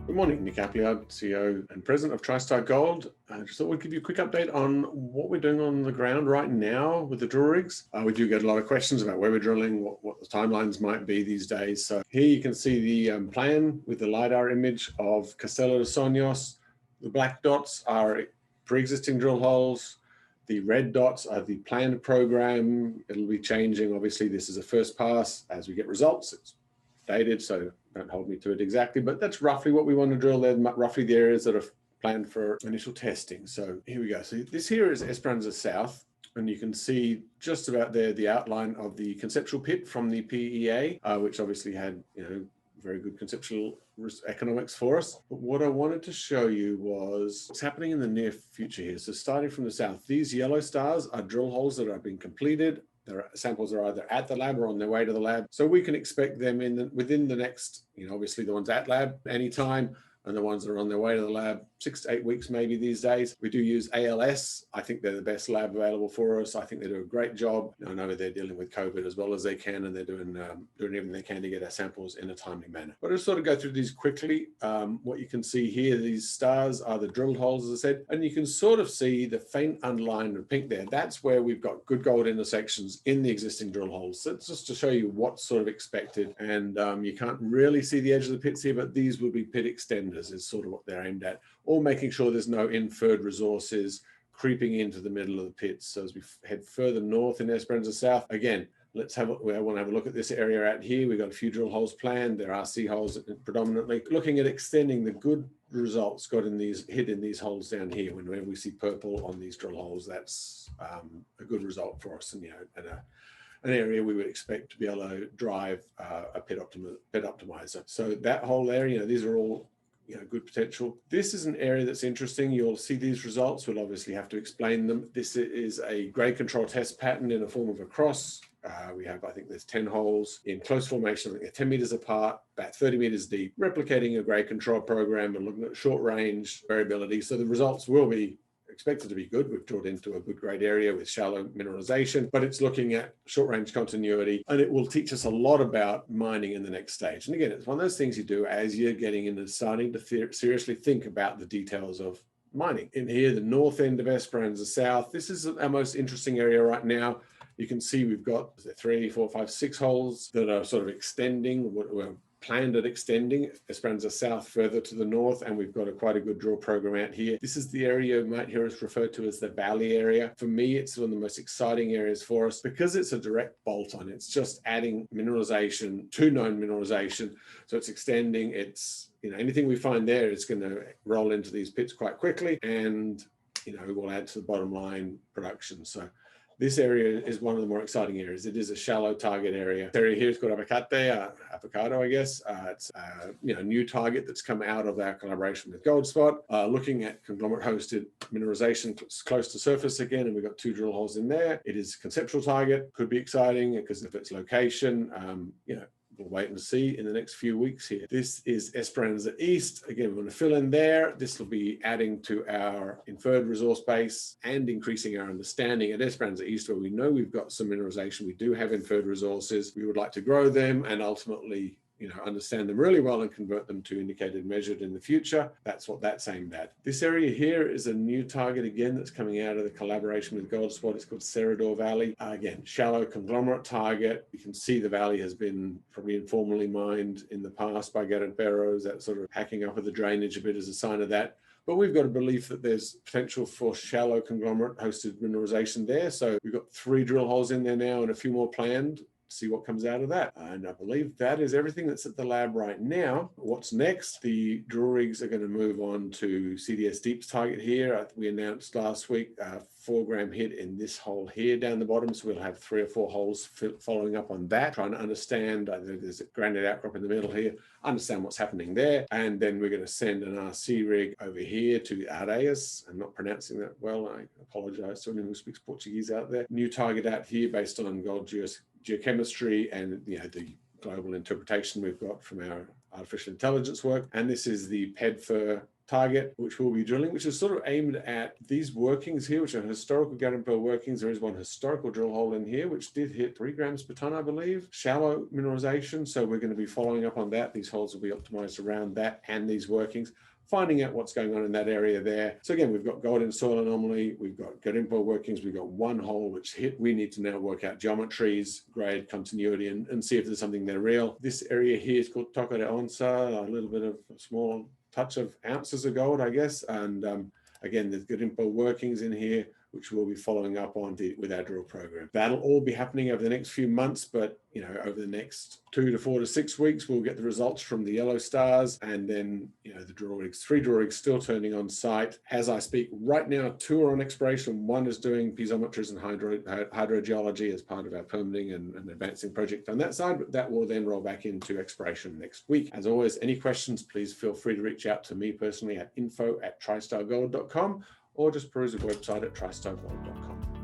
Good morning, Nick Appleyard, CEO and President of TriStar Gold. I just thought we'd give you a quick update on what we're doing on the ground right now with the drill rigs. We do get a lot of questions about where we're drilling, what the timelines might be these days. So here you can see the plan with the LiDAR image of Castelo de Sonhos. The black dots are pre-existing drill holes. The red dots are the planned program. It'll be changing. Obviously, this is a first pass. As we get results, it's dated, so don't hold me to it exactly, but that's roughly what we want to drill there, roughly the areas that are planned for initial testing. So here we go. So this here is Esperanza South, and you can see just about there the outline of the conceptual pit from the PEA, which obviously had, very good conceptual economics for us. But what I wanted to show you was what's happening in the near future here. So starting from the south, these yellow stars are drill holes that have been completed. Their samples are either at the lab or on their way to the lab. So we can expect them within the next, obviously the ones at lab anytime, and the ones that are on their way to the lab 6 to 8 weeks maybe these days. We do use ALS. I think they're the best lab available for us. I think they do a great job. I know they're dealing with COVID as well as they can, and they're doing everything they can to get our samples in a timely manner. But I'll sort of go through these quickly. What you can see here, these stars are the drilled holes, as I said, and you can sort of see the faint underline of pink there. That's where we've got good gold intersections in the existing drill holes. So it's just to show you what's sort of expected. And you can't really see the edge of the pits here, but these will be pit extenders is sort of what they're aimed at, or making sure there's no inferred resources creeping into the middle of the pits. So as we head further north in Esperanza South, again, I want to have a look at this area out here. We've got a few drill holes planned. There are C holes predominantly. Looking at extending the good results got in these holes down here. Whenever we see purple on these drill holes, that's a good result for us, and an area we would expect to be able to drive a pit optimizer. So that whole area, these are all good potential. This is an area that's interesting. You'll see these results. We'll obviously have to explain them. This is a grade control test pattern in the form of a cross. We have, I think there's 10 holes in close formation. I think they're 10 meters apart, about 30 meters deep, replicating a grade control program and looking at short range variability. So the results will be expected to be good. We've drilled into a good grade area with shallow mineralization, but it's looking at short range continuity, and it will teach us a lot about mining in the next stage. And again, it's one of those things you do as you're getting into starting to seriously think about the details of mining. In here, the north end of Esperanza South, this is our most interesting area right now. You can see we've got 3, 4, 5, 6 holes that are sort of extending. We're planned at extending Esperanza South further to the north, and we've got quite a good drill program out here. This is the area you might hear us refer to as the valley area. For me, it's one of the most exciting areas for us because it's a direct bolt on. It's just adding mineralization to known mineralization. So it's extending. It's, anything we find there is going to roll into these pits quite quickly, and, it will add to the bottom line production. So this area is one of the more exciting areas. It is a shallow target area. This area here is called avocado, I guess. It's a new target that's come out of our collaboration with Goldspot, looking at conglomerate-hosted mineralization close to surface again, and we've got 2 drill holes in there. It is a conceptual target. Could be exciting because of its location. We'll wait and see in the next few weeks here. This is Esperanza East. Again, we're going to fill in there. This will be adding to our inferred resource base and increasing our understanding at Esperanza East, where we know we've got some mineralization. We do have inferred resources. We would like to grow them and ultimately understand them really well and convert them to indicated measured in the future. That's what that's aimed at. This area here is a new target again that's coming out of the collaboration with Goldspot. It's called Cerador Valley. Again, shallow conglomerate target. You can see the valley has been probably informally mined in the past by Garrett Barrows. That sort of hacking up of the drainage a bit as a sign of that. But we've got a belief that there's potential for shallow conglomerate hosted mineralization there. So we've got 3 drill holes in there now and a few more planned. See what comes out of that. And I believe that is everything that's at the lab right now. What's next? The drill rigs are going to move on to CDS Deep's target here. We announced last week a 4-gram hit in this hole here down the bottom. So we'll have 3 or 4 holes following up on that, trying to understand, there's a granite outcrop in the middle here, understand what's happening there. And then we're going to send an RC rig over here to Areias. I'm not pronouncing that well. I apologize to anyone who speaks Portuguese out there. New target out here based on gold geochemistry and the global interpretation we've got from our artificial intelligence work. And this is the PEDFER target, which we'll be drilling, which is sort of aimed at these workings here, which are historical Garimpo workings. There is one historical drill hole in here, which did hit 3 grams per ton, I believe. Shallow mineralization, so we're going to be following up on that. These holes will be optimized around that and these workings, finding out what's going on in that area there. So again, we've got gold in soil anomaly, we've got Garimpo workings, we've got one hole which hit. We need to now work out geometries, grade, continuity, and see if there's something there real. This area here is called Toca de Onça, a little bit of a small touch of ounces of gold, I guess. And again, there's Garimpo workings in here, which we'll be following up on with our drill program. That'll all be happening over the next few months, but over the next 2 to 4 to 6 weeks, we'll get the results from the yellow stars, and then the drill rigs, 3 drill rigs still turning on site as I speak. Right now, 2 are on exploration. 1 is doing piezometries and hydrogeology as part of our permitting and advancing project on that side, but that will then roll back into exploration next week. As always, any questions, please feel free to reach out to me personally at info@tristargold.com, or just peruse the website at tristargold.com.